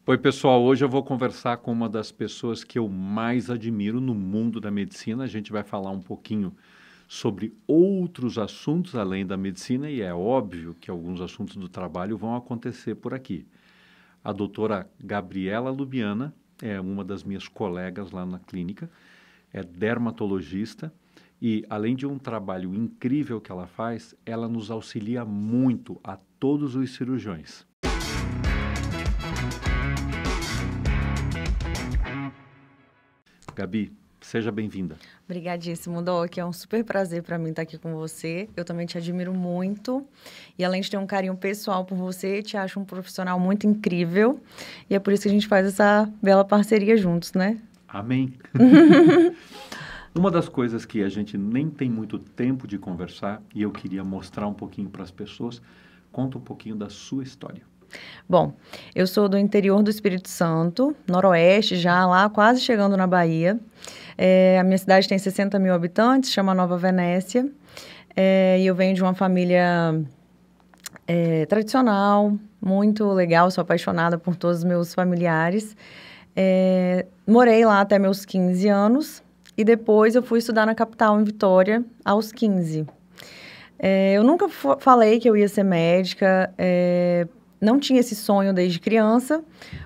Oi, pessoal. Hoje eu vou conversar com uma das pessoas que eu mais admiro no mundo da medicina. A gente vai falar um pouquinho sobre outros assuntos além da medicina e é óbvio que alguns assuntos do trabalho vão acontecer por aqui. A doutora Gabriela Lubiana é uma das minhas colegas lá na clínica, é dermatologista e, além de um trabalho incrível que ela faz, ela nos auxilia muito a todos os cirurgiões. Gabi, seja bem-vinda. Obrigadíssimo, Doc. É um super prazer para mim estar aqui com você. Eu também te admiro muito. E além de ter um carinho pessoal por você, te acho um profissional muito incrível. E é por isso que a gente faz essa bela parceria juntos, né? Amém. Uma das coisas que a gente nem tem muito tempo de conversar e eu queria mostrar um pouquinho para as pessoas, conta um pouquinho da sua história. Bom, eu sou do interior do Espírito Santo, noroeste, já lá quase chegando na Bahia. A minha cidade tem 60 mil habitantes, chama Nova Venécia. E eu venho de uma família tradicional, muito legal, sou apaixonada por todos os meus familiares. Morei lá até meus 15 anos e depois eu fui estudar na capital, em Vitória, aos 15. Eu nunca falei que eu ia ser médica, não tinha esse sonho desde criança,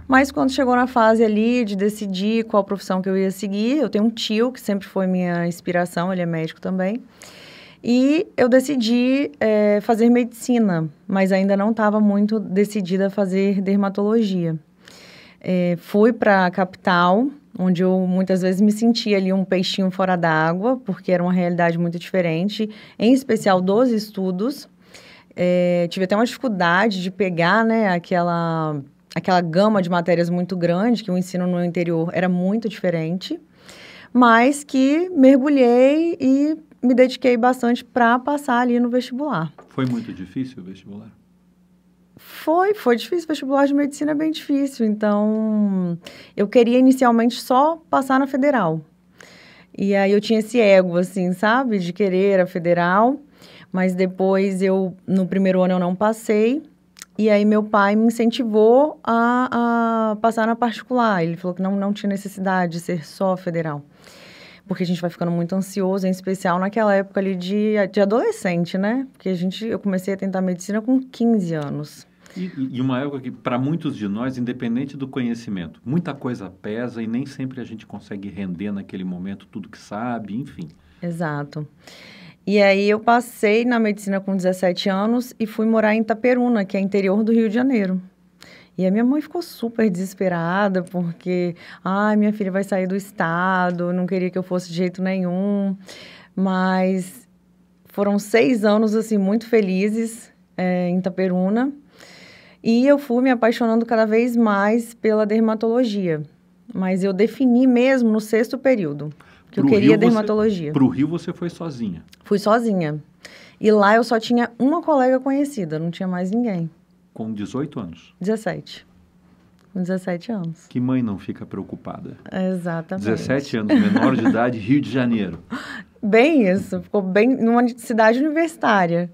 mas quando chegou na fase ali de decidir qual profissão que eu ia seguir, eu tenho um tio que sempre foi minha inspiração, ele é médico também, e eu decidi fazer medicina, mas ainda não estava muito decidida a fazer dermatologia. Fui para a capital, onde eu muitas vezes me sentia ali um peixinho fora d'água, porque era uma realidade muito diferente, em especial dos estudos. Tive até uma dificuldade de pegar, né, aquela gama de matérias muito grande, que o ensino no interior era muito diferente, mas que mergulhei e me dediquei bastante para passar ali no vestibular. Foi muito difícil o vestibular? Foi difícil, o vestibular de medicina é bem difícil, então eu queria inicialmente só passar na federal. E aí eu tinha esse ego, assim, sabe, de querer a federal. Mas depois, no primeiro ano, eu não passei. E aí, meu pai me incentivou a passar na particular. Ele falou que não tinha necessidade de ser só federal. Porque a gente vai ficando muito ansioso, em especial naquela época ali de adolescente, né? Porque eu comecei a tentar medicina com 15 anos. E uma época que, para muitos de nós, independente do conhecimento, muita coisa pesa e nem sempre a gente consegue render naquele momento tudo que sabe, enfim. Exato. E aí, eu passei na medicina com 17 anos e fui morar em Itaperuna, que é interior do Rio de Janeiro. E a minha mãe ficou super desesperada, porque, minha filha vai sair do estado, não queria que eu fosse de jeito nenhum. Mas foram 6 anos, assim, muito felizes em Itaperuna. E eu fui me apaixonando cada vez mais pela dermatologia. Mas eu defini mesmo no 6º período. Que eu queria dermatologia. Para o Rio você foi sozinha? Fui sozinha. E lá eu só tinha uma colega conhecida, não tinha mais ninguém. Com 18 anos? 17. Com 17 anos. Que mãe não fica preocupada? Exatamente. 17 anos, menor de idade, Rio de Janeiro. Bem isso, ficou bem numa cidade universitária.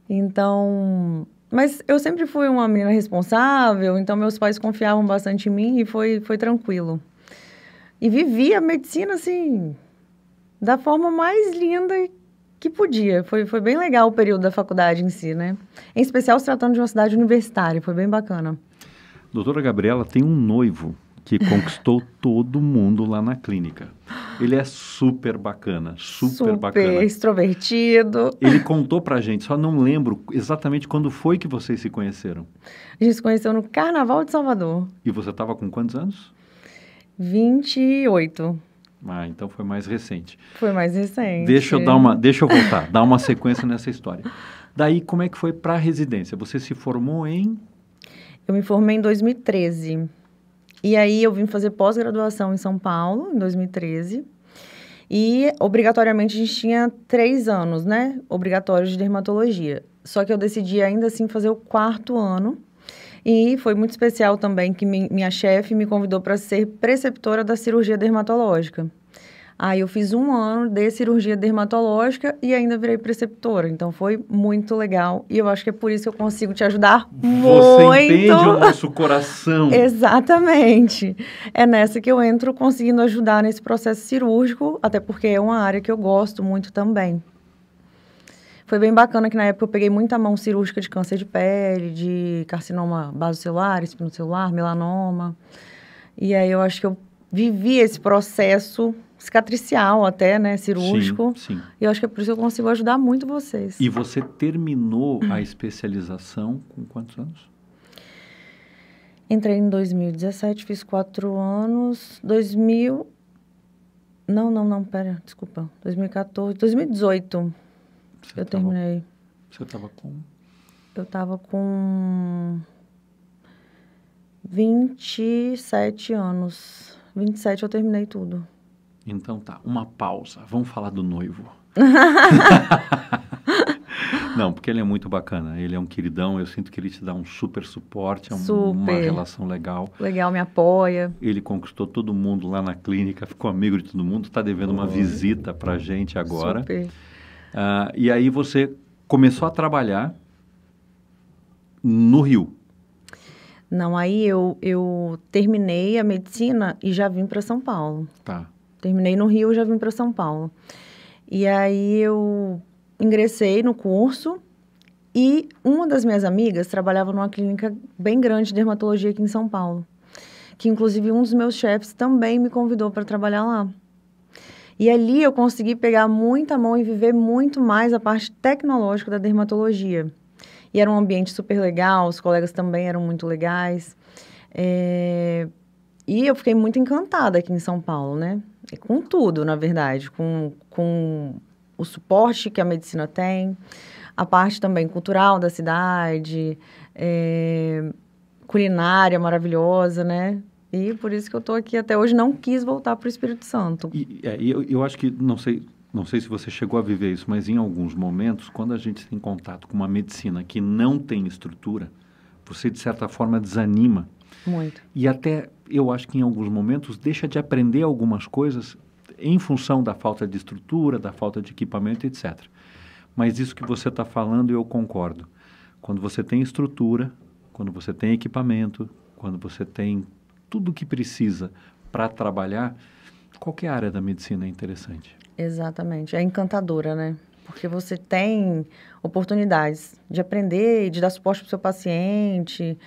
Então... Mas eu sempre fui uma menina responsável, então meus pais confiavam bastante em mim e foi tranquilo. E vivi a medicina, assim, da forma mais linda que podia. Foi bem legal o período da faculdade em si, né? Em especial se tratando de uma cidade universitária, foi bem bacana. Doutora Gabriela tem um noivo que conquistou todo mundo lá na clínica. Ele é super bacana, super bacana. Super extrovertido. Ele contou pra gente, só não lembro exatamente quando foi que vocês se conheceram. A gente se conheceu no Carnaval de Salvador. E você estava com quantos anos? 28. Então foi mais recente. Foi mais recente. Deixa eu voltar, dar uma sequência nessa história. Daí, como é que foi para a residência? Você se formou em? Eu me formei em 2013. E aí eu vim fazer pós-graduação em São Paulo, em 2013. E, obrigatoriamente, a gente tinha 3 anos, né? Obrigatórios de dermatologia. Só que eu decidi ainda assim fazer o 4º ano. E foi muito especial também que minha chefe me convidou para ser preceptora da cirurgia dermatológica. Aí eu fiz 1 ano de cirurgia dermatológica e ainda virei preceptora. Então, foi muito legal. E eu acho que é por isso que eu consigo te ajudar Você muito. entende o nosso coração. Exatamente. É nessa que eu entro conseguindo ajudar nesse processo cirúrgico, até porque é uma área que eu gosto muito também. Foi bem bacana que na época eu peguei muita mão cirúrgica de câncer de pele, de carcinoma basocelular, espinocelular, melanoma. E aí eu acho que eu vivi esse processo cicatricial até, né, cirúrgico. Sim, sim. E eu acho que é por isso que eu consigo ajudar muito vocês. E você terminou a especialização com quantos anos? Entrei em 2017, fiz 4 anos. 2000... Não, pera, desculpa. 2014, 2018 eu terminei. Você estava com? Eu estava com 27 anos. 27 eu terminei tudo. Então tá, uma pausa. Vamos falar do noivo. Não, porque ele é muito bacana. Ele é um queridão. Eu sinto que ele te dá um super suporte. Uma relação legal. Legal, me apoia. Ele conquistou todo mundo lá na clínica. Ficou amigo de todo mundo. Está devendo uma visita pra gente agora. Super. E aí você começou a trabalhar no Rio. Não, aí eu terminei a medicina e já vim para São Paulo. Tá. Terminei no Rio e já vim para São Paulo. E aí eu ingressei no curso e uma das minhas amigas trabalhava numa clínica bem grande de dermatologia aqui em São Paulo. Que inclusive um dos meus chefes também me convidou para trabalhar lá. E ali eu consegui pegar muita mão e viver muito mais a parte tecnológica da dermatologia. E era um ambiente super legal, os colegas também eram muito legais. E eu fiquei muito encantada aqui em São Paulo, né? Com tudo, na verdade. Com o suporte que a medicina tem, a parte também cultural da cidade, culinária maravilhosa, né? E por isso que eu estou aqui até hoje, não quis voltar para o Espírito Santo. Eu acho que, não sei se você chegou a viver isso, mas em alguns momentos, quando a gente tem contato com uma medicina que não tem estrutura, você, de certa forma, desanima. Muito. E até, eu acho que em alguns momentos, deixa de aprender algumas coisas em função da falta de estrutura, da falta de equipamento, etc. Mas isso que você está falando, eu concordo. Quando você tem estrutura, quando você tem equipamento, quando você tem tudo o que precisa para trabalhar, qualquer área da medicina é interessante. Exatamente. É encantadora, né? Porque você tem oportunidades de aprender, de dar suporte para o seu paciente.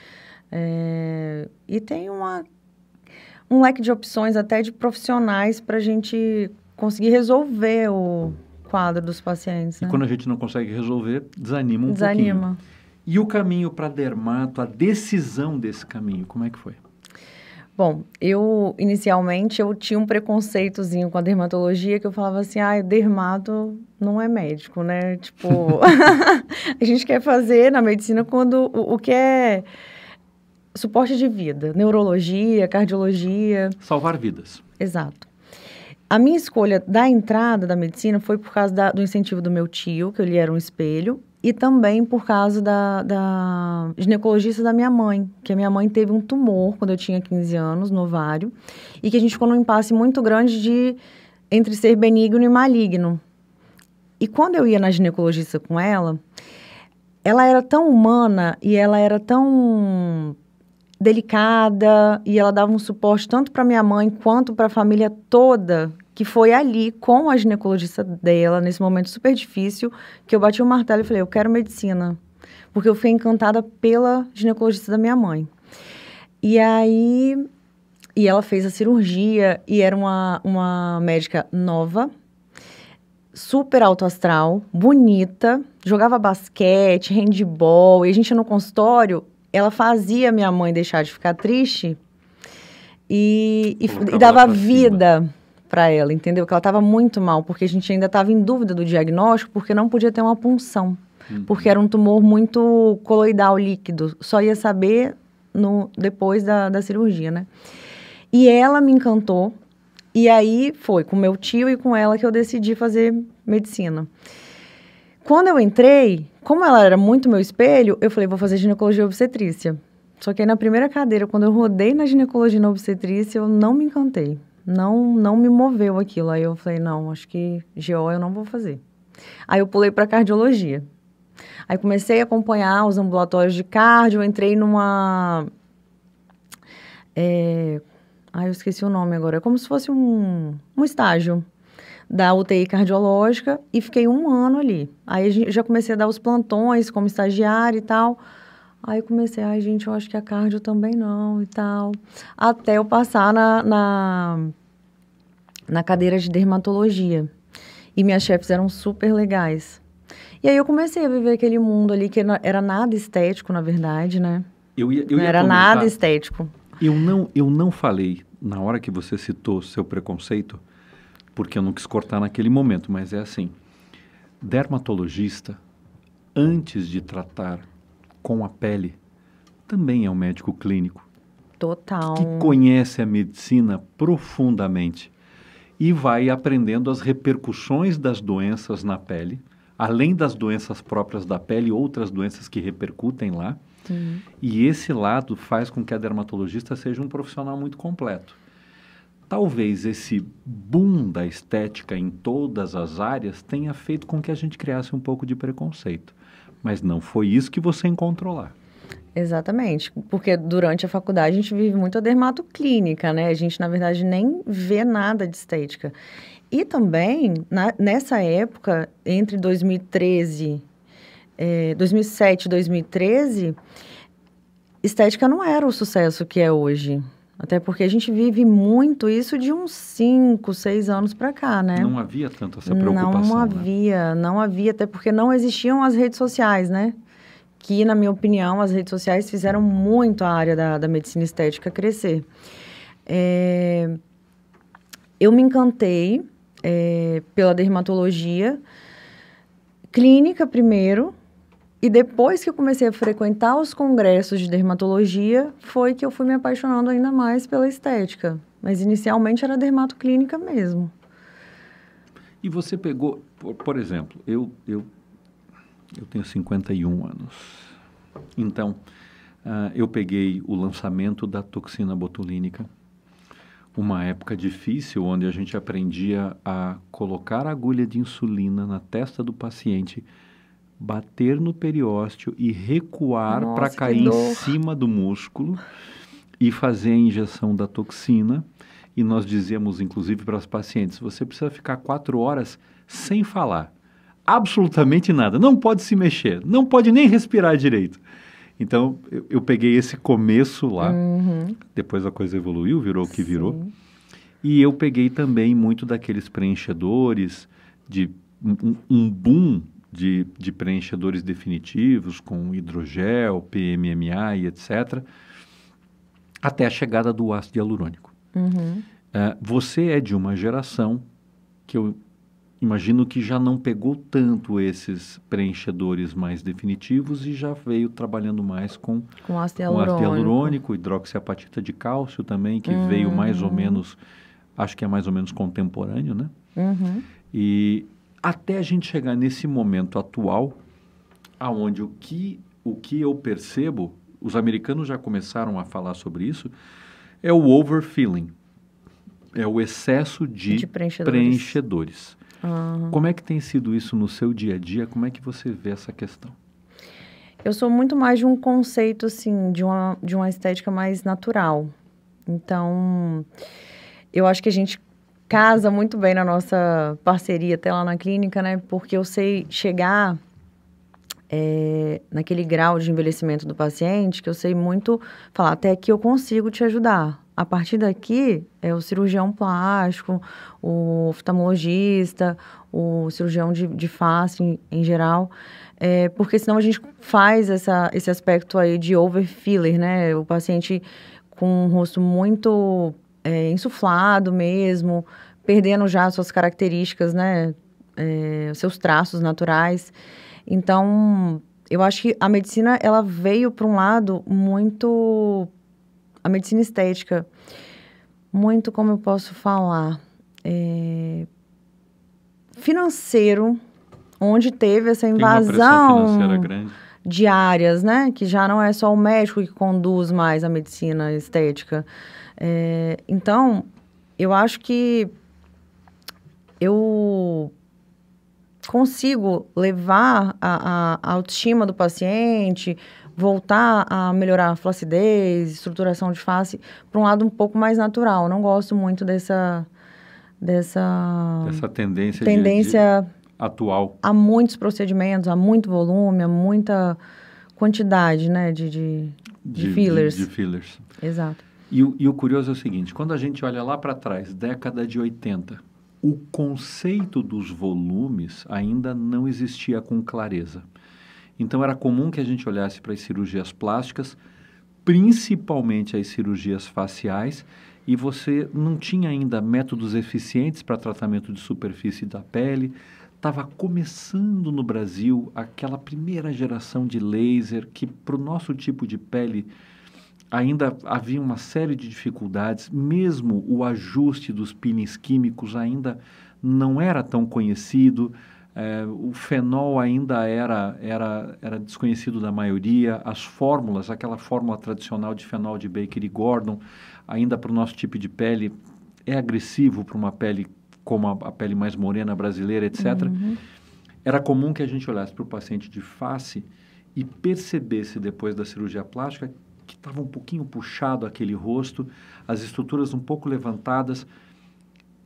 E tem um leque de opções até de profissionais para a gente conseguir resolver o quadro dos pacientes. E né? quando a gente não consegue resolver, desanima um Desanima. pouquinho. E o caminho para dermato, a decisão desse caminho, como é que foi? Bom, inicialmente, eu tinha um preconceitozinho com a dermatologia, que eu falava assim, dermato não é médico, né? Tipo, a gente quer fazer na medicina quando o que é suporte de vida, neurologia, cardiologia. Salvar vidas. Exato. A minha escolha da entrada da medicina foi por causa do incentivo do meu tio, que ele era um espelho, e também por causa da ginecologista da minha mãe, que a minha mãe teve um tumor quando eu tinha 15 anos, no ovário, e que a gente ficou num impasse muito grande entre ser benigno e maligno. E quando eu ia na ginecologista com ela era tão humana e ela era tão delicada, e ela dava um suporte tanto para minha mãe quanto para a família toda, que foi ali com a ginecologista dela, nesse momento super difícil, que eu bati o martelo e falei, eu quero medicina, porque eu fiquei encantada pela ginecologista da minha mãe. E aí, ela fez a cirurgia, e era uma médica nova, super alto astral, bonita, jogava basquete, handball, e a gente ia no consultório, ela fazia minha mãe deixar de ficar triste e dava vida para ela, entendeu? Que ela estava muito mal, porque a gente ainda estava em dúvida do diagnóstico, porque não podia ter uma punção, porque era um tumor muito coloidal líquido, só ia saber depois da cirurgia, né? E ela me encantou, e aí foi com meu tio e com ela que eu decidi fazer medicina. Quando eu entrei, como ela era muito meu espelho, eu falei, vou fazer ginecologia e obstetrícia. Só que aí na primeira cadeira, quando eu rodei na ginecologia e na obstetrícia, eu não me encantei. não me moveu aquilo. Aí eu falei, não, acho que GO eu não vou fazer. Aí eu pulei para cardiologia. Aí comecei a acompanhar os ambulatórios de cardio, entrei numa... eu esqueci o nome agora. É como se fosse um estágio da UTI cardiológica e fiquei 1 ano ali. Aí já comecei a dar os plantões como estagiária e tal. Aí comecei, gente, eu acho que a cardio também não e tal. Até eu passar na cadeira de dermatologia. E minhas chefes eram super legais. E aí eu comecei a viver aquele mundo ali que era nada estético, na verdade, né? Eu ia não era comentar, nada estético. Eu não falei, na hora que você citou seu preconceito, porque eu não quis cortar naquele momento, mas é assim, dermatologista, antes de tratar com a pele, também é um médico clínico. Total. Que conhece a medicina profundamente e vai aprendendo as repercussões das doenças na pele, além das doenças próprias da pele, outras doenças que repercutem lá. Sim. E esse lado faz com que a dermatologista seja um profissional muito completo. Talvez esse boom da estética em todas as áreas tenha feito com que a gente criasse um pouco de preconceito. Mas não foi isso que você encontrou lá. Exatamente, porque durante a faculdade a gente vive muito a dermatoclínica, né? A gente, na verdade, nem vê nada de estética. E também, nessa época, entre 2007 e 2013, estética não era o sucesso que é hoje. Até porque a gente vive muito isso de uns 5, 6 anos para cá, né? Não havia tanto essa preocupação, Não havia, até porque não existiam as redes sociais, né? Que, na minha opinião, as redes sociais fizeram muito a área da medicina estética crescer. Eu me encantei pela dermatologia clínica primeiro, e depois que eu comecei a frequentar os congressos de dermatologia, foi que eu fui me apaixonando ainda mais pela estética. Mas inicialmente era dermatoclínica mesmo. E você pegou, por exemplo, eu tenho 51 anos. Então, eu peguei o lançamento da toxina botulínica, uma época difícil onde a gente aprendia a colocar a agulha de insulina na testa do paciente, bater no periósteo e recuar para cair em cima do músculo e fazer a injeção da toxina. E nós dizíamos, inclusive, para os pacientes, você precisa ficar 4 horas sem falar. Absolutamente nada. Não pode se mexer. Não pode nem respirar direito. Então, eu peguei esse começo lá. Uhum. Depois a coisa evoluiu, virou o que virou. Sim. E eu peguei também muito daqueles preenchedores, de um boom de preenchedores definitivos, com hidrogel, PMMA e etc., até a chegada do ácido hialurônico. Uhum. Você é de uma geração que eu imagino que já não pegou tanto esses preenchedores mais definitivos e já veio trabalhando mais com ácido hialurônico, hidroxiapatita de cálcio também, que veio mais ou menos, acho que é mais ou menos contemporâneo, né? Uhum. E até a gente chegar nesse momento atual, aonde o que eu percebo, os americanos já começaram a falar sobre isso, é o overfilling, é o excesso de preenchedores. Uhum. Como é que tem sido isso no seu dia a dia? Como é que você vê essa questão? Eu sou muito mais de um conceito, assim, de uma estética mais natural. Então, eu acho que a gente casa muito bem na nossa parceria até lá na clínica, né? Porque eu sei chegar naquele grau de envelhecimento do paciente, que eu sei muito falar, até aqui eu consigo te ajudar. A partir daqui, é o cirurgião plástico, o oftalmologista, o cirurgião de face em geral, porque senão a gente faz esse aspecto aí de overfiller, né? O paciente com um rosto muito insuflado mesmo, perdendo já suas características, né? Seus traços naturais. Então, eu acho que a medicina, ela veio para um lado muito... A medicina estética, muito, como eu posso falar, financeiro, onde teve essa invasão de áreas, né? Que já não é só o médico que conduz mais a medicina estética. Então, eu acho que eu consigo levar a autoestima do paciente, voltar a melhorar a flacidez, estruturação de face, para um lado um pouco mais natural. Eu não gosto muito dessa tendência atual. Há muitos procedimentos, há muito volume, há muita quantidade, né, de fillers. De fillers. Exato. E o curioso é o seguinte, quando a gente olha lá para trás, década de 80, o conceito dos volumes ainda não existia com clareza. Então, era comum que a gente olhasse para as cirurgias plásticas, principalmente as cirurgias faciais, e você não tinha ainda métodos eficientes para tratamento de superfície da pele. Estava começando no Brasil aquela primeira geração de laser que, para o nosso tipo de pele, ainda havia uma série de dificuldades. Mesmo o ajuste dos peelings químicos ainda não era tão conhecido. O fenol ainda era desconhecido da maioria. As fórmulas, aquela fórmula tradicional de fenol de Baker e Gordon, ainda para o nosso tipo de pele, é agressivo para uma pele como a pele mais morena brasileira, etc. Uhum. Era comum que a gente olhasse para o paciente de face e percebesse depois da cirurgia plástica que estava um pouquinho puxado aquele rosto, as estruturas um pouco levantadas,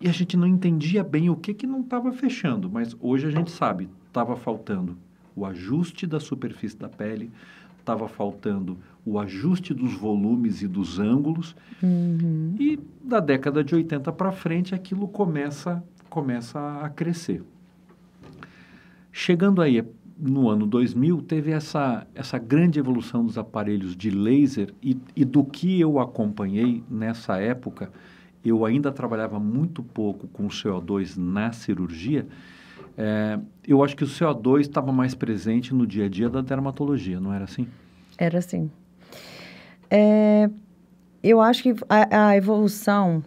e a gente não entendia bem o que não estava fechando, mas hoje a gente sabe, estava faltando o ajuste da superfície da pele, estava faltando o ajuste dos volumes e dos ângulos, e da década de 80 para frente aquilo começa a crescer. Chegando aí no ano 2000, teve essa grande evolução dos aparelhos de laser e do que eu acompanhei nessa época, eu ainda trabalhava muito pouco com o CO2 na cirurgia. Eu acho que o CO2 estava mais presente no dia a dia da dermatologia, não era assim? Era assim. Eu acho que a evolução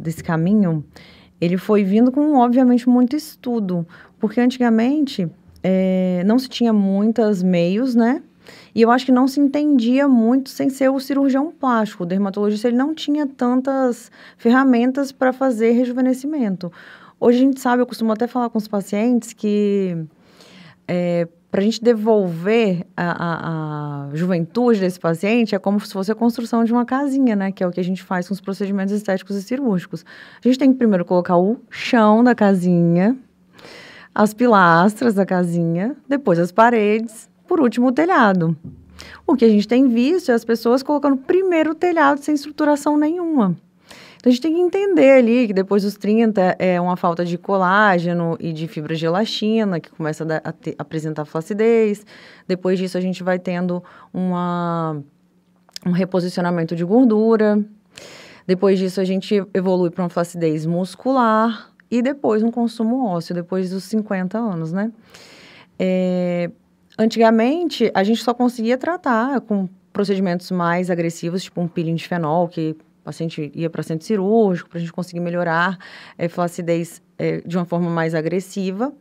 desse caminho, ele foi vindo com, obviamente, muito estudo, porque antigamente não se tinha muitos meios, né? E eu acho que não se entendia muito sem ser o cirurgião plástico. O dermatologista, ele não tinha tantas ferramentas para fazer rejuvenescimento. Hoje a gente sabe, eu costumo até falar com os pacientes que para a gente devolver a juventude desse paciente é como se fosse a construção de uma casinha, né? Que é o que a gente faz com os procedimentos estéticos e cirúrgicos. A gente tem que primeiro colocar o chão da casinha, as pilastras da casinha, depois as paredes, por último o telhado. O que a gente tem visto é as pessoas colocando primeiro o telhado sem estruturação nenhuma. Então, a gente tem que entender ali que depois dos 30 é uma falta de colágeno e de fibra de elastina, que começa a apresentar flacidez. Depois disso, a gente vai tendo um reposicionamento de gordura. Depois disso, a gente evolui para uma flacidez muscular e depois um consumo ósseo, depois dos 50 anos, né? Antigamente, a gente só conseguia tratar com procedimentos mais agressivos, tipo um peeling de fenol, que o paciente ia para centro cirúrgico, para a gente conseguir melhorar a flacidez de uma forma mais agressiva.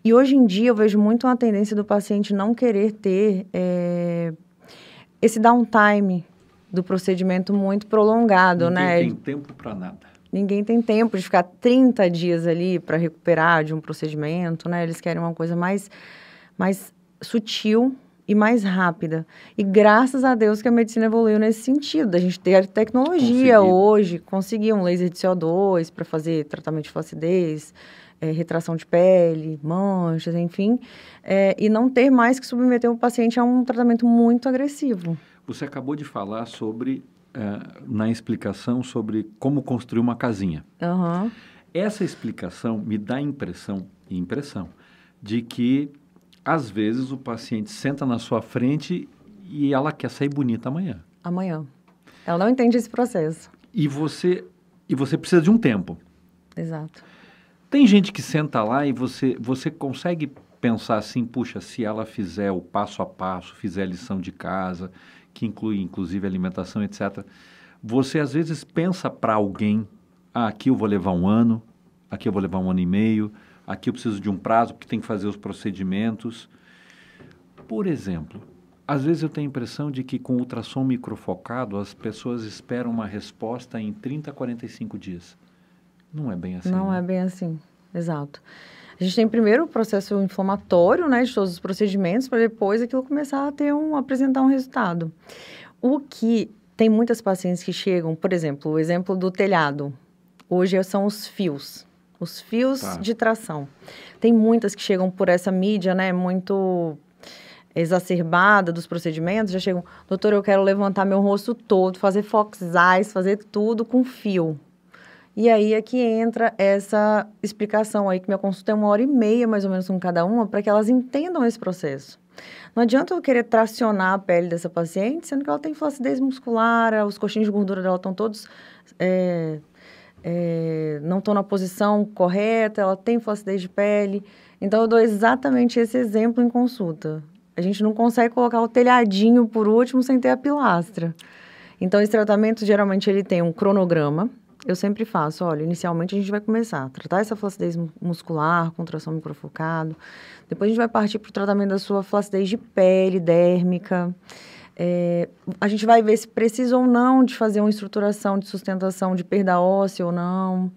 E hoje em dia, eu vejo muito uma tendência do paciente não querer ter esse downtime do procedimento muito prolongado, né? Ninguém tem tempo para nada. Ninguém tem tempo de ficar 30 dias ali para recuperar de um procedimento, né? Eles querem uma coisa mais sutil e mais rápida. E graças a Deus que a medicina evoluiu nesse sentido, da gente ter a tecnologia hoje, conseguir um laser de CO2 para fazer tratamento de flacidez, retração de pele, manchas, enfim, e não ter mais que submeter o paciente a um tratamento muito agressivo. Você acabou de falar sobre, na explicação, sobre como construir uma casinha. Uhum. Essa explicação me dá a impressão de que às vezes o paciente senta na sua frente e ela quer sair bonita amanhã. Amanhã. Ela não entende esse processo. E você precisa de um tempo. Exato. Tem gente que senta lá e você consegue pensar assim, puxa, se ela fizer o passo a passo, fizer a lição de casa, que inclui inclusive alimentação, etc. Você às vezes pensa para alguém, aqui eu vou levar 1 ano, aqui eu vou levar 1 ano e meio, aqui eu preciso de um prazo porque tem que fazer os procedimentos. Por exemplo, Às vezes eu tenho a impressão de que com ultrassom microfocado as pessoas esperam uma resposta em 30 a 45 dias. Não é bem assim, Não né? é bem assim, exato. A gente tem primeiro o processo inflamatório, né, de todos os procedimentos, para depois aquilo começar a apresentar um resultado. O que tem muitas pacientes que chegam, por exemplo, o exemplo do telhado. Hoje são os fios Tá. de tração. Tem muitas que chegam por essa mídia, né, muito exacerbada dos procedimentos, já chegam, doutor, eu quero levantar meu rosto todo, fazer fox eyes, fazer tudo com fio. E aí é que entra essa explicação aí, que minha consulta é 1h30, mais ou menos, com cada uma, para que elas entendam esse processo. Não adianta eu querer tracionar a pele dessa paciente, sendo que ela tem flacidez muscular, os coxinhos de gordura dela estão todos... não estão na posição correta, ela tem flacidez de pele. Então, eu dou exatamente esse exemplo em consulta. A gente não consegue colocar o telhadinho por último sem ter a pilastra. Então, esse tratamento, geralmente, ele tem um cronograma. Eu sempre faço, olha, inicialmente a gente vai começar a tratar essa flacidez muscular, contração microfocado. Depois a gente vai partir para o tratamento da sua flacidez de pele, dérmica. A gente vai ver se precisa ou não de fazer uma estruturação de sustentação de perda óssea ou não.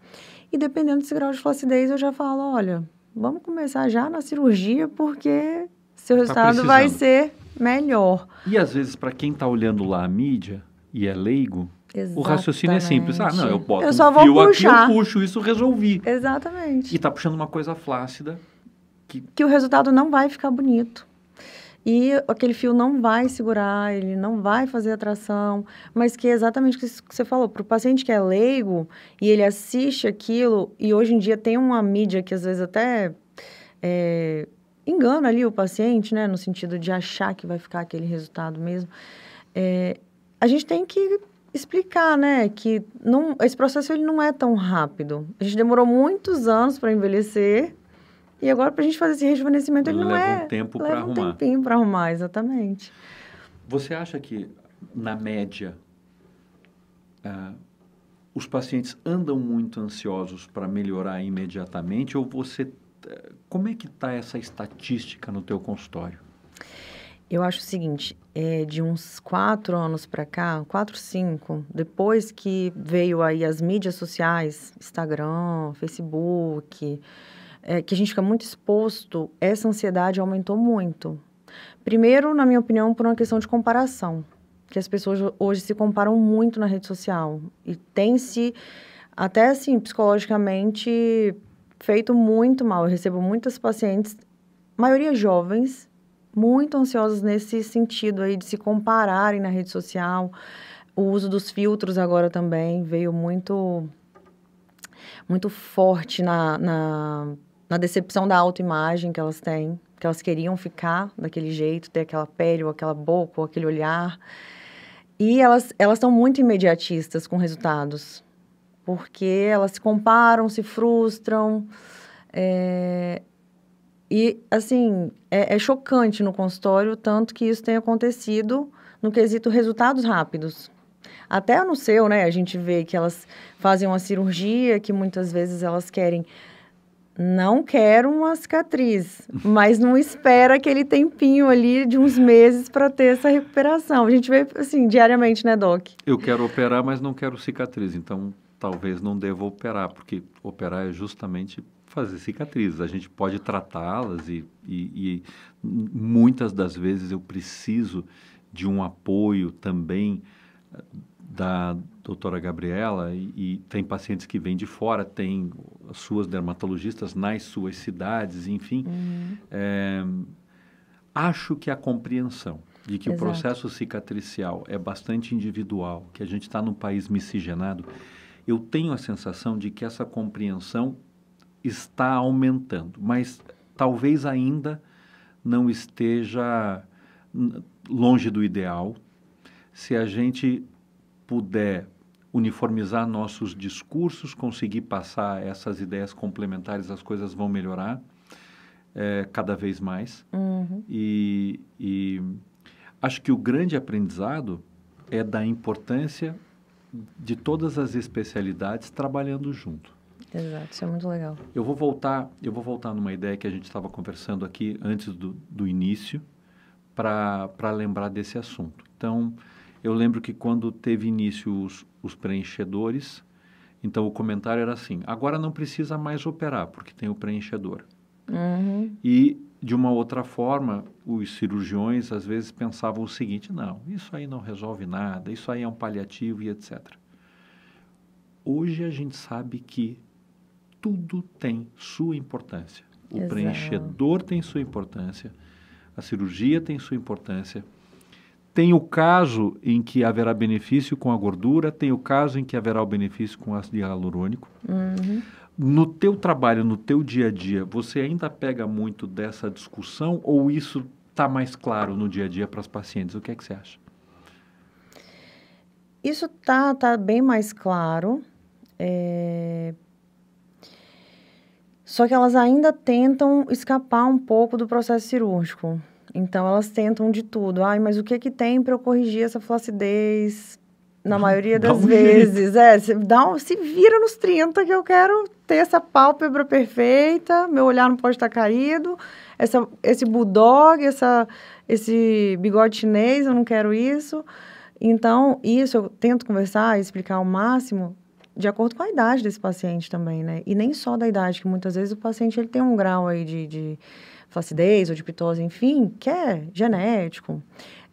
E dependendo desse grau de flacidez, eu já falo, olha, vamos começar já na cirurgia, porque seu resultado vai ser melhor. E às vezes, para quem está olhando lá a mídia e é leigo, Exatamente. o raciocínio é simples. Ah, não, eu boto eu só um fio vou puxar. aqui, eu puxo isso, resolvi. Exatamente. E está puxando uma coisa flácida. Que o resultado não vai ficar bonito. E aquele fio não vai segurar, ele não vai fazer atração, mas que é exatamente o que você falou, para o paciente que é leigo e ele assiste aquilo, e hoje em dia tem uma mídia que às vezes até engana ali o paciente, né, no sentido de achar que vai ficar aquele resultado mesmo, a gente tem que explicar, né, que esse processo ele não é tão rápido. A gente demorou muitos anos para envelhecer. E agora, para a gente fazer esse rejuvenescimento, ele não leva um tempo para arrumar. Leva um tempinho para arrumar, exatamente. Você acha que, na média, os pacientes andam muito ansiosos para melhorar imediatamente? Ou como é que está essa estatística no teu consultório? Eu acho o seguinte, de uns 4 anos para cá, 4, 5, depois que veio aí as mídias sociais, Instagram, Facebook... que a gente fica muito exposto, essa ansiedade aumentou muito. Primeiro, na minha opinião, por uma questão de comparação, que as pessoas hoje se comparam muito na rede social e tem-se, até assim, psicologicamente, feito muito mal. Eu recebo muitas pacientes, maioria jovens, muito ansiosas nesse sentido aí de se compararem na rede social. O uso dos filtros agora também veio muito forte na decepção da autoimagem que elas têm, que elas queriam ficar daquele jeito, ter aquela pele, ou aquela boca, ou aquele olhar. E elas estão muito imediatistas com resultados, porque elas se comparam, se frustram. E, assim, é chocante no consultório, tanto que isso tem acontecido no quesito resultados rápidos. Até no seu, né, a gente vê que elas fazem uma cirurgia, que muitas vezes elas querem... Não quero uma cicatriz, mas não espera aquele tempinho ali de uns meses para ter essa recuperação. A gente vê, assim, diariamente, né, Doc? Eu quero operar, mas não quero cicatriz. Então, talvez não deva operar, porque operar é justamente fazer cicatrizes. A gente pode tratá-las e muitas das vezes eu preciso de um apoio também da doutora Gabriela, e tem pacientes que vêm de fora, tem as suas dermatologistas nas suas cidades, enfim. Acho que a compreensão de que o processo cicatricial é bastante individual, que a gente está num país miscigenado, eu tenho a sensação de que essa compreensão está aumentando, mas talvez ainda não esteja longe do ideal. Se a gente puder uniformizar nossos discursos, conseguir passar essas ideias complementares, as coisas vão melhorar cada vez mais. E acho que o grande aprendizado é da importância de todas as especialidades trabalhando junto. Exato, isso é muito legal. Eu vou voltar numa ideia que a gente estava conversando aqui antes do início, para lembrar desse assunto. Então, eu lembro que quando teve início os preenchedores, então o comentário era assim, agora não precisa mais operar, porque tem o preenchedor. Uhum. E, de uma outra forma, os cirurgiões às vezes pensavam o seguinte, não, isso aí não resolve nada, isso aí é um paliativo e etc. Hoje a gente sabe que tudo tem sua importância. O Exato. preenchedor tem sua importância, a cirurgia tem sua importância. Tem o caso em que haverá benefício com a gordura, tem o caso em que haverá o benefício com ácido hialurônico. Uhum. No teu trabalho, no teu dia a dia, você ainda pega muito dessa discussão ou isso está mais claro no dia a dia para as pacientes? O que é que você acha? Isso tá bem mais claro. Só que elas ainda tentam escapar um pouco do processo cirúrgico. Então, elas tentam de tudo. Ai, mas o que tem para eu corrigir essa flacidez? Na maioria Dá das um vezes. Se vira nos 30 que eu quero ter essa pálpebra perfeita, meu olhar não pode estar caído, esse bulldog, esse bigode chinês, eu não quero isso. Então, isso eu tento conversar e explicar ao máximo de acordo com a idade desse paciente também, né? E nem só da idade, que muitas vezes o paciente ele tem um grau aí de flacidez ou de pitose, enfim, que é genético.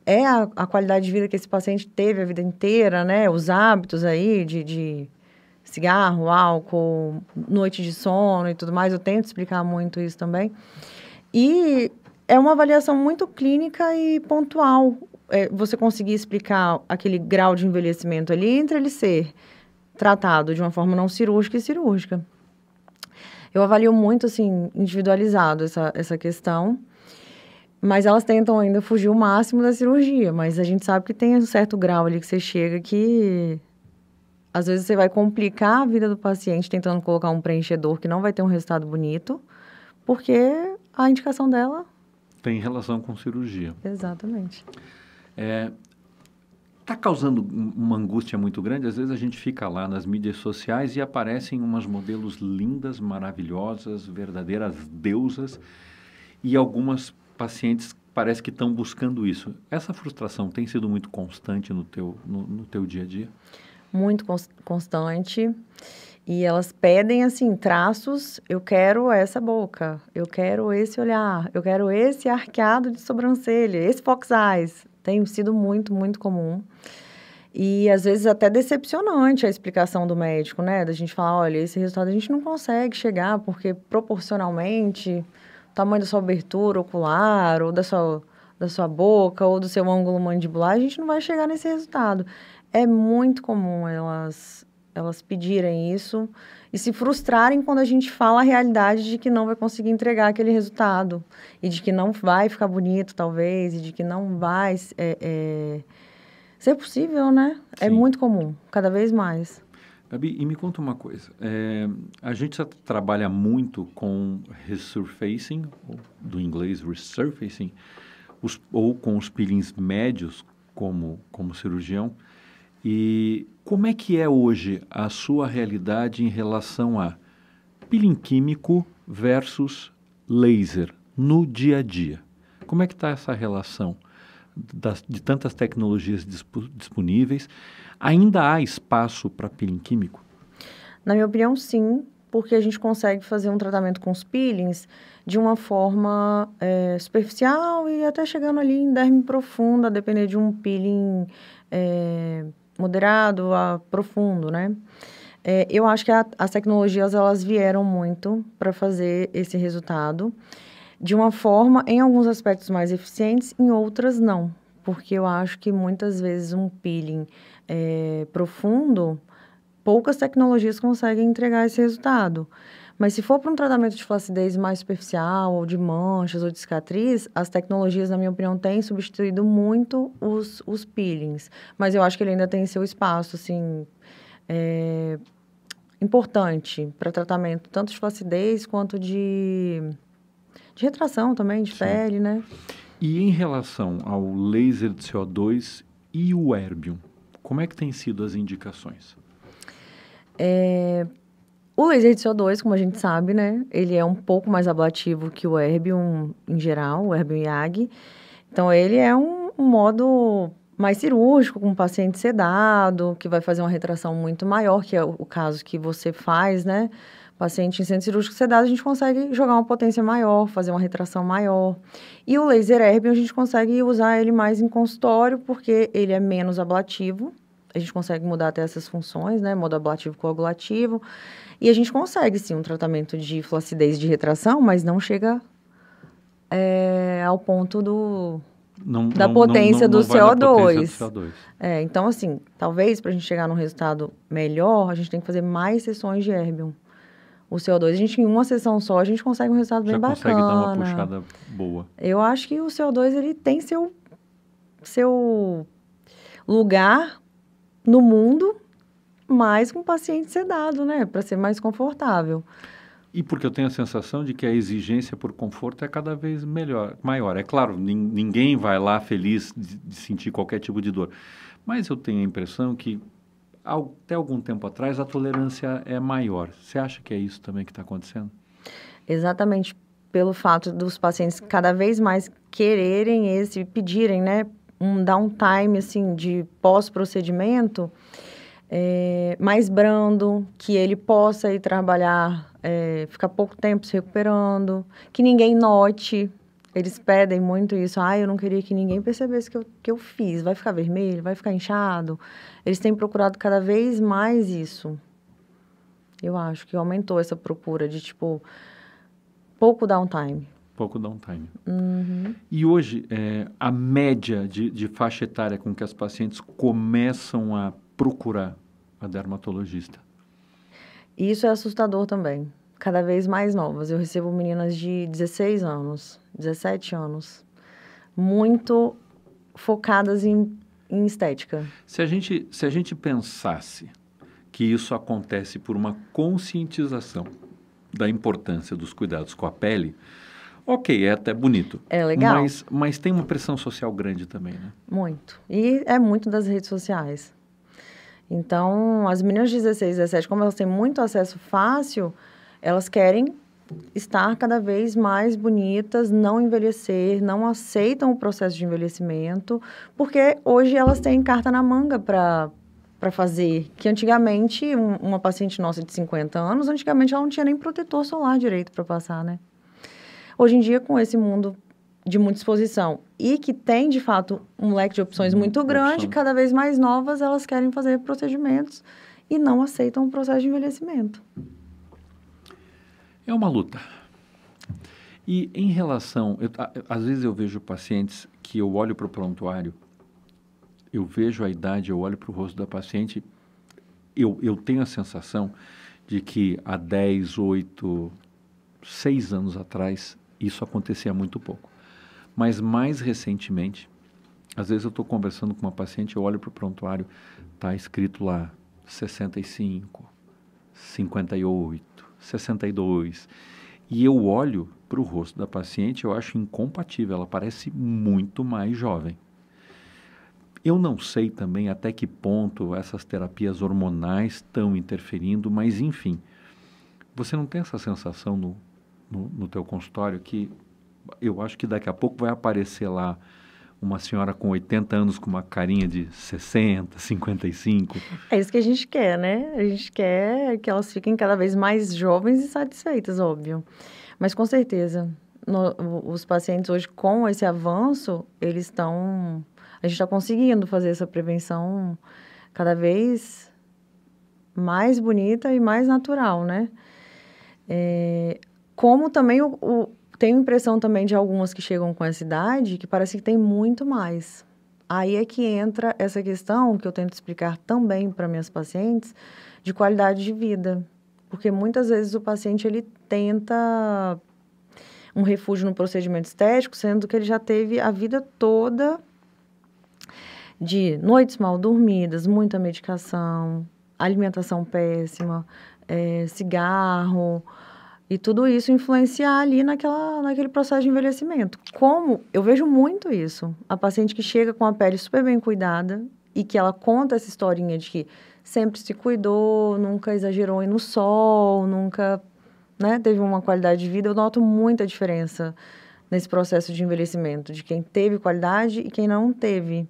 É a qualidade de vida que esse paciente teve a vida inteira, né? Os hábitos aí de cigarro, álcool, noite de sono e tudo mais. Eu tento explicar muito isso também. E é uma avaliação muito clínica e pontual. Você conseguir explicar aquele grau de envelhecimento ali entre ele ser tratado de uma forma não cirúrgica e cirúrgica. Eu avalio muito, assim, individualizado essa questão, mas elas tentam ainda fugir o máximo da cirurgia, mas a gente sabe que tem um certo grau ali que você chega que, às vezes, você vai complicar a vida do paciente tentando colocar um preenchedor que não vai ter um resultado bonito, porque a indicação dela... Tem relação com cirurgia. Exatamente. Está causando uma angústia muito grande. Às vezes a gente fica lá nas mídias sociais e aparecem umas modelos lindas, maravilhosas, verdadeiras deusas, e algumas pacientes parece que estão buscando isso. Essa frustração tem sido muito constante no teu dia a dia? Muito constante. E elas pedem, assim, traços, eu quero essa boca, eu quero esse olhar, eu quero esse arqueado de sobrancelha, esse fox eyes. Tem sido muito, muito comum. E, às vezes, até decepcionante a explicação do médico, né? Da gente falar, olha, esse resultado a gente não consegue chegar, porque proporcionalmente, o tamanho da sua abertura ocular, ou da sua boca, ou do seu ângulo mandibular, a gente não vai chegar nesse resultado. É muito comum elas pedirem isso e se frustrarem quando a gente fala a realidade de que não vai conseguir entregar aquele resultado e de que não vai ficar bonito, talvez, e de que não vai ser possível, né? Sim. É muito comum, cada vez mais. Gabi, e me conta uma coisa. A gente trabalha muito com resurfacing, do inglês resurfacing, ou com os peelings médios como cirurgião. E como é que é hoje a sua realidade em relação a peeling químico versus laser no dia a dia? Como é que está essa relação de tantas tecnologias disponíveis? Ainda há espaço para peeling químico? Na minha opinião, sim, porque a gente consegue fazer um tratamento com os peelings de uma forma superficial e até chegando ali em derme profunda, a depender de um peeling moderado a profundo, né? Eu acho que as tecnologias, elas vieram muito para fazer esse resultado de uma forma, em alguns aspectos, mais eficientes, em outras, não. Porque eu acho que, muitas vezes, um peeling profundo, poucas tecnologias conseguem entregar esse resultado. Mas se for para um tratamento de flacidez mais superficial, ou de manchas, ou de cicatriz, as tecnologias, na minha opinião, têm substituído muito os peelings. Mas eu acho que ele ainda tem seu espaço, assim, importante para tratamento, tanto de flacidez quanto de retração também, de pele, né? E em relação ao laser de CO2 e o Erbium, como é que têm sido as indicações? O laser de CO2, como a gente sabe, né? Ele é um pouco mais ablativo que o Erbium em geral, o Erbium YAG. Então, ele é um modo mais cirúrgico, com o paciente sedado, que vai fazer uma retração muito maior, que é o caso que você faz, né? Paciente em centro cirúrgico sedado, a gente consegue jogar uma potência maior, fazer uma retração maior. E o laser Erbium, a gente consegue usar ele mais em consultório, porque ele é menos ablativo. A gente consegue mudar até essas funções, né? Modo ablativo coagulativo. E a gente consegue, sim, um tratamento de flacidez de retração, mas não chega ao ponto da potência do vai na potência do CO2. CO2. Então, assim, talvez para a gente chegar num resultado melhor, a gente tem que fazer mais sessões de Erbium. O CO2, a gente, em uma sessão só, a gente consegue um resultado bem bacana. Já consegue dar uma puxada boa. Eu acho que o CO2, ele tem seu lugar no mundo, mas com o paciente sedado, né? Para ser mais confortável. E porque eu tenho a sensação de que a exigência por conforto é cada vez maior. É claro, ninguém vai lá feliz de sentir qualquer tipo de dor. Mas eu tenho a impressão que, até algum tempo atrás, a tolerância é maior. Você acha que é isso também que está acontecendo? Exatamente pelo fato dos pacientes cada vez mais quererem pedirem, né? Um downtime, assim, de pós-procedimento mais brando, que ele possa ir trabalhar, ficar pouco tempo se recuperando, que ninguém note. Eles pedem muito isso. Eu não queria que ninguém percebesse que eu fiz. Vai ficar vermelho? Vai ficar inchado? Eles têm procurado cada vez mais isso. Eu acho que aumentou essa procura de, pouco downtime. Pouco downtime. Uhum. E hoje, a média de faixa etária com que as pacientes começam a procurar a dermatologista? Isso é assustador também. Cada vez mais novas. Eu recebo meninas de 16 anos, 17 anos, muito focadas em estética. Se a gente pensasse que isso acontece por uma conscientização da importância dos cuidados com a pele, ok, é até bonito. É legal. Mas tem uma pressão social grande também, né? Muito. E é muito das redes sociais. Então, as meninas de 16, 17, como elas têm muito acesso fácil, elas querem estar cada vez mais bonitas, não envelhecer, não aceitam o processo de envelhecimento, porque hoje elas têm carta na manga para fazer, que antigamente, uma paciente nossa de 50 anos, antigamente ela não tinha nem protetor solar direito para passar, né? Hoje em dia, com esse mundo de muita exposição e que tem, de fato, um leque de opções muito grande, cada vez mais novas, elas querem fazer procedimentos e não aceitam o processo de envelhecimento. É uma luta. E em relação... às vezes eu vejo pacientes que eu olho para o prontuário, eu vejo a idade, eu olho para o rosto da paciente, eu tenho a sensação de que há 10, 8, 6 anos atrás, isso acontecia muito pouco. Mas mais recentemente, às vezes eu estou conversando com uma paciente, eu olho para o prontuário, está escrito lá 65, 58, 62, e eu olho para o rosto da paciente, eu acho incompatível, ela parece muito mais jovem. Eu não sei também até que ponto essas terapias hormonais estão interferindo, mas enfim, você não tem essa sensação no teu consultório que eu acho que daqui a pouco vai aparecer lá uma senhora com 80 anos com uma carinha de 60, 55. É isso que a gente quer, né? A gente quer que elas fiquem cada vez mais jovens e satisfeitas, óbvio. Mas com certeza, os pacientes hoje com esse avanço, eles estão... A gente está conseguindo fazer essa prevenção cada vez mais bonita e mais natural, né? Como também tenho impressão também de algumas que chegam com essa idade que parece que tem muito mais. Aí é que entra essa questão que eu tento explicar também para minhas pacientes de qualidade de vida. Porque muitas vezes o paciente ele tenta um refúgio no procedimento estético, sendo que ele já teve a vida toda de noites mal dormidas, muita medicação, alimentação péssima, cigarro... E tudo isso influenciar ali naquele processo de envelhecimento. Como eu vejo muito isso. A paciente que chega com a pele super bem cuidada e que ela conta essa historinha de que sempre se cuidou, nunca exagerou ir no sol, nunca teve uma qualidade de vida. Eu noto muita diferença nesse processo de envelhecimento, de quem teve qualidade e quem não teve.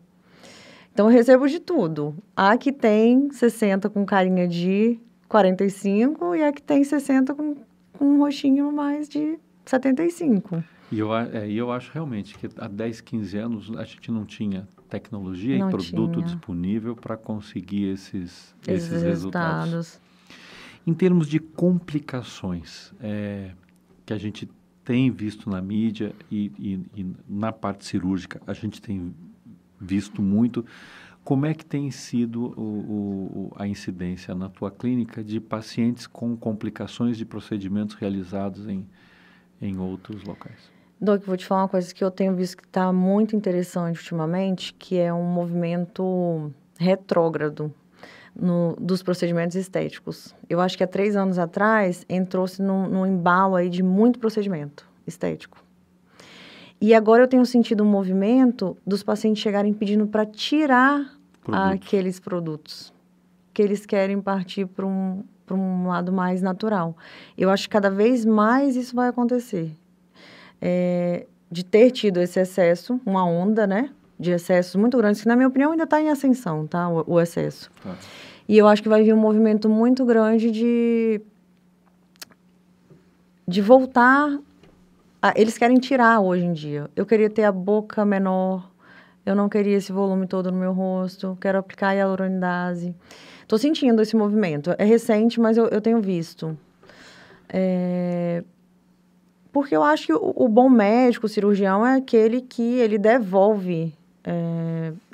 Então, eu recebo de tudo. Há que tem 60 com carinha de 45 e há que tem 60 com um rostinho mais de 75. E eu acho realmente que há 10, 15 anos a gente não tinha tecnologia Não e produto tinha. disponível para conseguir esses Esses resultados. Em termos de complicações que a gente tem visto na mídia e na parte cirúrgica, a gente tem visto muito, como é que tem sido a incidência na tua clínica de pacientes com complicações de procedimentos realizados em outros locais? Doc, vou te falar uma coisa que eu tenho visto que está muito interessante ultimamente, que é um movimento retrógrado dos procedimentos estéticos. Eu acho que há 3 anos atrás entrou-se num embalo aí de muito procedimento estético. E agora eu tenho sentido um movimento dos pacientes chegarem pedindo para tirar aqueles produtos, que eles querem partir para um lado mais natural. Eu acho que cada vez mais isso vai acontecer. De ter tido esse excesso, uma onda, né, de excessos muito grandes, que na minha opinião ainda está em ascensão, tá, o excesso. Tá. E eu acho que vai vir um movimento muito grande de voltar. Eles querem tirar hoje em dia. Eu queria ter a boca menor, eu não queria esse volume todo no meu rosto, quero aplicar a hialuronidase. Estou sentindo esse movimento. É recente, mas eu tenho visto. Porque eu acho que o bom médico, o cirurgião, é aquele que ele devolve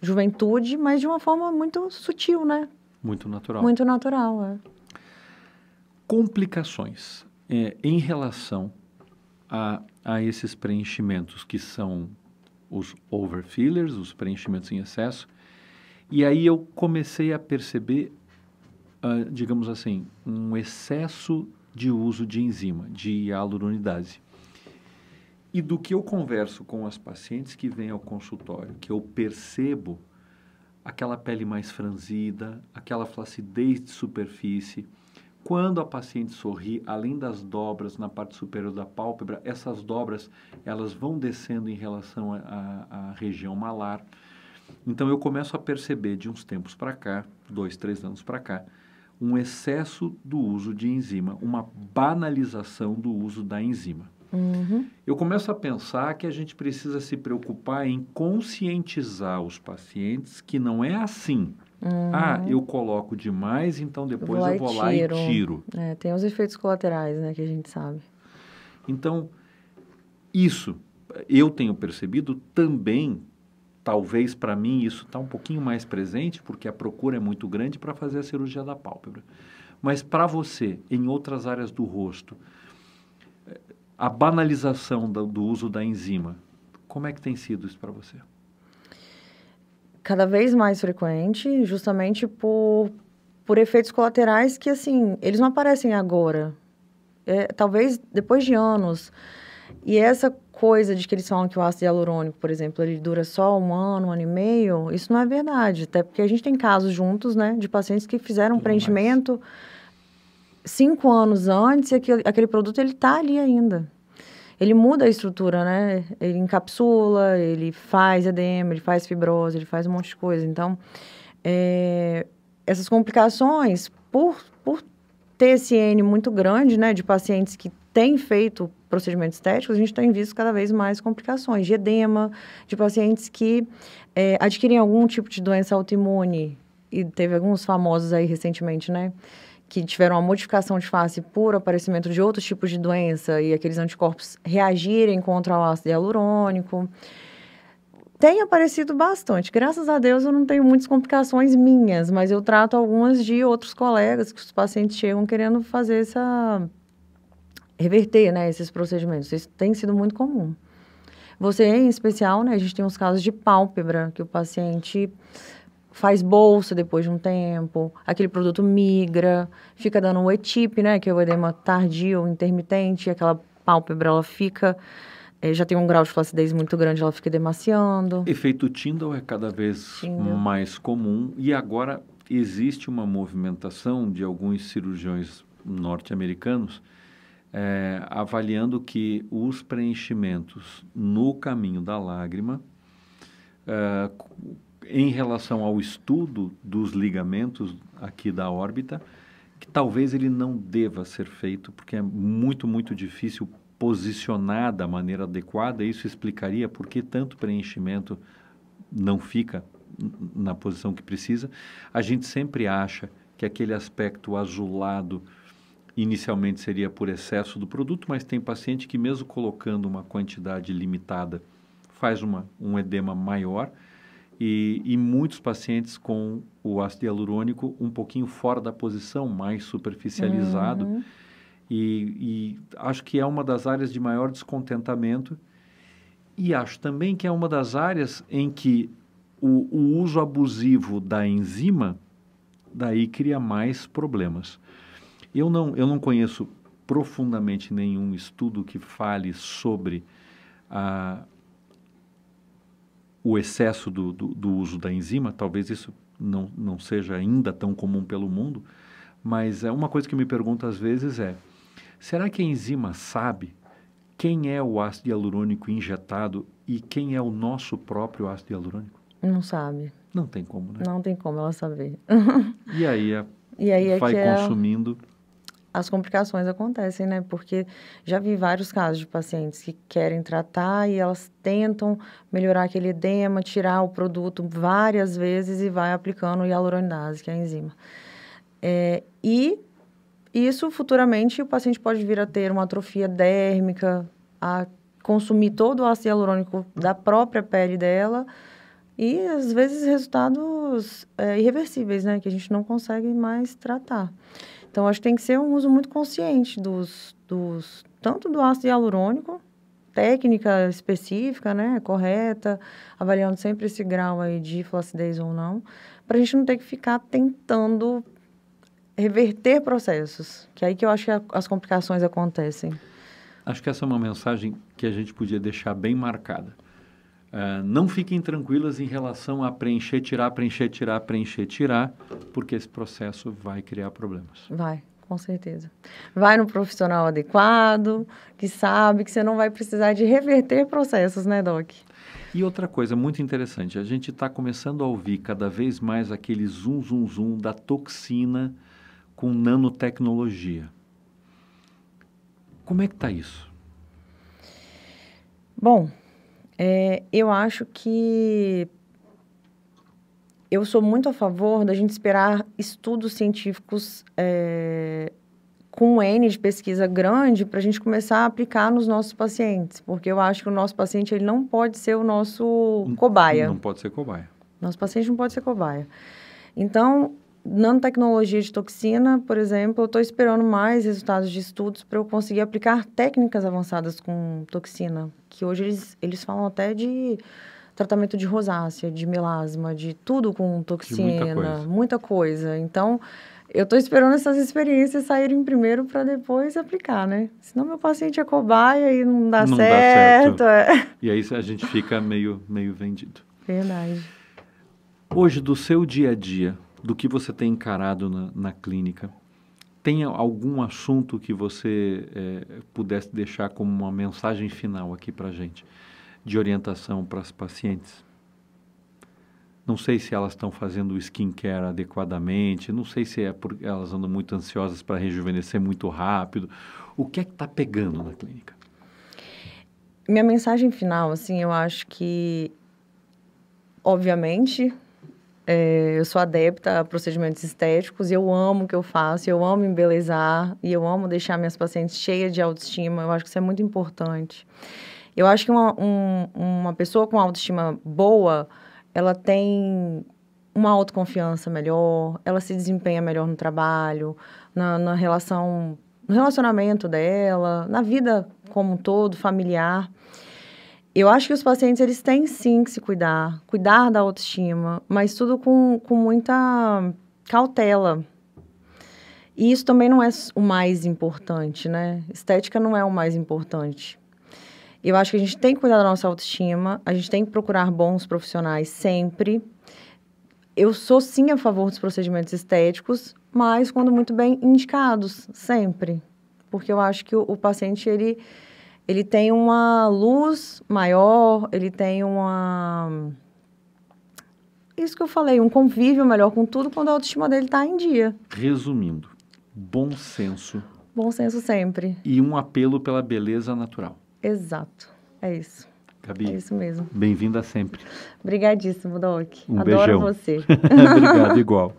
juventude, mas de uma forma muito sutil, né? Muito natural. Muito natural, Complicações em relação a esses preenchimentos que são os overfillers, os preenchimentos em excesso. E aí eu comecei a perceber, digamos assim, um excesso de uso de enzima, de hialuronidase. E do que eu converso com as pacientes que vêm ao consultório, que eu percebo aquela pele mais franzida, aquela flacidez de superfície. Quando a paciente sorri, além das dobras na parte superior da pálpebra, essas dobras elas vão descendo em relação à região malar. Então eu começo a perceber de uns tempos para cá, 2, 3 anos para cá, um excesso do uso de enzima, uma banalização do uso da enzima. Uhum. Eu começo a pensar que a gente precisa se preocupar em conscientizar os pacientes que não é assim. Eu coloco demais, então depois eu vou lá e tiro. Tem os efeitos colaterais, né, que a gente sabe. Então, isso eu tenho percebido também, talvez para mim isso está um pouquinho mais presente, porque a procura é muito grande para fazer a cirurgia da pálpebra. Mas para você, em outras áreas do rosto, a banalização do uso da enzima, como é que tem sido isso para você? Cada vez mais frequente, justamente por efeitos colaterais que, assim, eles não aparecem agora. Talvez depois de anos. E essa coisa de que eles falam que o ácido hialurônico, por exemplo, ele dura só 1 ano, 1 ano e meio, isso não é verdade. Até porque a gente tem casos juntos, né, de pacientes que fizeram um preenchimento 5 anos antes e aquele produto, ele tá ali ainda. Ele muda a estrutura, né? Ele encapsula, ele faz edema, ele faz fibrose, ele faz um monte de coisa. Então, essas complicações, por ter esse N muito grande, né, de pacientes que têm feito procedimentos estéticos, a gente tem visto cada vez mais complicações de edema, de pacientes que adquirem algum tipo de doença autoimune. E teve alguns famosos aí recentemente, né? Que tiveram uma modificação de face por aparecimento de outros tipos de doença e aqueles anticorpos reagirem contra o ácido hialurônico. Tem aparecido bastante. Graças a Deus eu não tenho muitas complicações minhas, mas eu trato algumas de outros colegas que os pacientes chegam querendo fazer reverter, né, esses procedimentos. Isso tem sido muito comum. Você, em especial, né, a gente tem uns casos de pálpebra, que o paciente faz bolsa depois de um tempo, aquele produto migra, fica dando um ETIP, né, que é o edema tardio, intermitente, aquela pálpebra, ela fica, já tem um grau de flacidez muito grande, ela fica demaciando. Efeito Tyndall é cada vez mais comum e agora existe uma movimentação de alguns cirurgiões norte-americanos avaliando que os preenchimentos no caminho da lágrima, em relação ao estudo dos ligamentos aqui da órbita, que talvez ele não deva ser feito, porque é muito, muito difícil posicionar da maneira adequada. Isso explicaria por que tanto preenchimento não fica na posição que precisa. A gente sempre acha que aquele aspecto azulado inicialmente seria por excesso do produto, mas tem paciente que mesmo colocando uma quantidade limitada faz um edema maior, e muitos pacientes com o ácido hialurônico um pouquinho fora da posição, mais superficializado, e acho que é uma das áreas de maior descontentamento, e acho também que é uma das áreas em que o uso abusivo da enzima daí cria mais problemas. Eu não conheço profundamente nenhum estudo que fale sobre o excesso do uso da enzima. Talvez isso não seja ainda tão comum pelo mundo, mas uma coisa que me pergunto às vezes será que a enzima sabe quem é o ácido hialurônico injetado e quem é o nosso próprio ácido hialurônico? Não sabe. Não tem como, né? Não tem como ela saber. E aí, vai consumindo... As complicações acontecem, né? Porque já vi vários casos de pacientes que querem tratar e elas tentam melhorar aquele edema, tirar o produto várias vezes e vai aplicando hialuronidase, que é a enzima. E isso, futuramente, o paciente pode vir a ter uma atrofia dérmica, a consumir todo o ácido hialurônico da própria pele dela e, às vezes, resultados irreversíveis, né? Que a gente não consegue mais tratar. Então, acho que tem que ser um uso muito consciente tanto do ácido hialurônico, técnica específica, né, correta, avaliando sempre esse grau aí de flacidez ou não, para a gente não ter que ficar tentando reverter processos, que é aí que eu acho que as complicações acontecem. Acho que essa é uma mensagem que a gente podia deixar bem marcada. Não fiquem tranquilas em relação a preencher, tirar, preencher, tirar, preencher, tirar, porque esse processo vai criar problemas. Vai, com certeza. Vai no profissional adequado, que sabe que você não vai precisar de reverter processos, né, Doc? E outra coisa muito interessante, a gente está começando a ouvir cada vez mais aquele zoom da toxina com nanotecnologia. Como é que está isso? Bom... eu acho que eu sou muito a favor da gente esperar estudos científicos com um N de pesquisa grande para a gente começar a aplicar nos nossos pacientes, porque eu acho que o nosso paciente ele não pode ser o nosso cobaia. Não pode ser cobaia. Nosso paciente não pode ser cobaia. Então, nanotecnologia de toxina, por exemplo, eu estou esperando mais resultados de estudos para eu conseguir aplicar técnicas avançadas com toxina, que hoje eles falam até de tratamento de rosácea, de melasma, de tudo com toxina, muita coisa. Então, eu estou esperando essas experiências saírem primeiro para depois aplicar, né? Senão meu paciente é cobaia e não dá certo. E aí a gente fica meio vendido. Verdade. Hoje, do seu dia a dia, do que você tem encarado na clínica, tem algum assunto que você pudesse deixar como uma mensagem final aqui para a gente, de orientação para as pacientes? Não sei se elas estão fazendo o skincare adequadamente, não sei se é porque elas andam muito ansiosas para rejuvenescer muito rápido. O que é que está pegando na clínica? Minha mensagem final, assim, eu acho que, obviamente... eu sou adepta a procedimentos estéticos e eu amo o que eu faço, eu amo embelezar e eu amo deixar minhas pacientes cheias de autoestima. Eu acho que isso é muito importante. Eu acho que uma pessoa com autoestima boa, ela tem uma autoconfiança melhor, ela se desempenha melhor no trabalho, no relacionamento dela, na vida como um todo, familiar. Eu acho que os pacientes, eles têm sim que se cuidar da autoestima, mas tudo com muita cautela. E isso também não é o mais importante, né? Estética não é o mais importante. Eu acho que a gente tem que cuidar da nossa autoestima, a gente tem que procurar bons profissionais sempre. Eu sou sim a favor dos procedimentos estéticos, mas quando muito bem indicados, sempre. porque eu acho que o paciente, ele tem uma luz maior, ele tem isso que eu falei, um convívio melhor com tudo quando a autoestima dele está em dia. Resumindo, bom senso. Bom senso sempre. E um apelo pela beleza natural. Exato, é isso. Gabi, é isso mesmo. Bem-vinda sempre. Obrigadíssimo, Doc. Um Adoro beijão. você. Obrigado, igual.